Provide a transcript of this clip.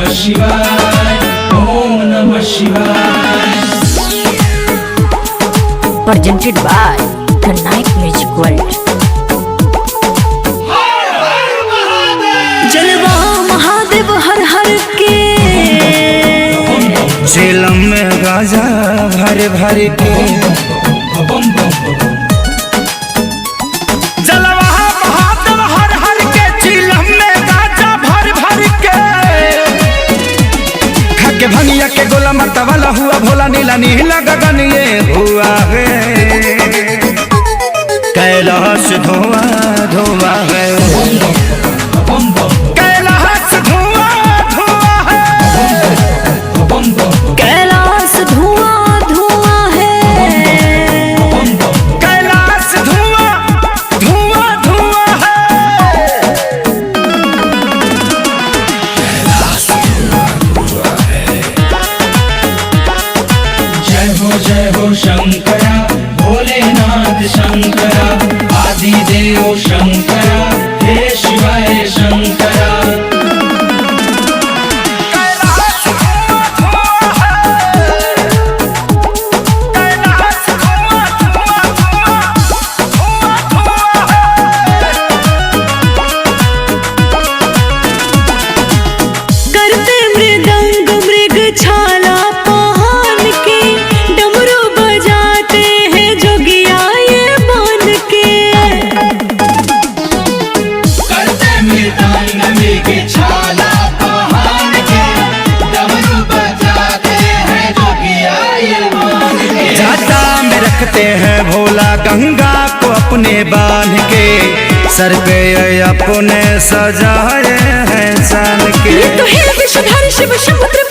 नमः शिवाय, ओम नमः शिवाय। Presented by the Night Music World। जलवा महादेव हर हर के, झेलम में गाजा भर भर के, जलवा महादेव हर हर के, झेलम में गाजा भर भर के, खाके भंगिया के गोला मरता वाला हुआ भोला, नीला नीला गगन ये हुआ है, कैलाश धुआं धुआं है, कैलाश धुआं धुआं है, कैलाश धुआं धुआं है, कैलाश धुआं धुआं धुआं है, जय हो शंकरा, भोलेनाथ शंकरा, आदिदेव शंकरा, हे शिवाय शंकरा। कैलाश धुआं धुआं है, कैलाश धुआं धुआं धुआं धुआं है, करते मृदंग मृग छाला पहन के, डमरू बजाते हैं जोगिया ये बन के, करते मृदंग मृग छाला पहन के, डमरू बजाते हैं जोगिया ये मान के। जाता में रखते हैं भोला गंगा को अपने बांध के, सर पे अपने सजाए हैं सान के, ये तो है विषधर शिव शंकर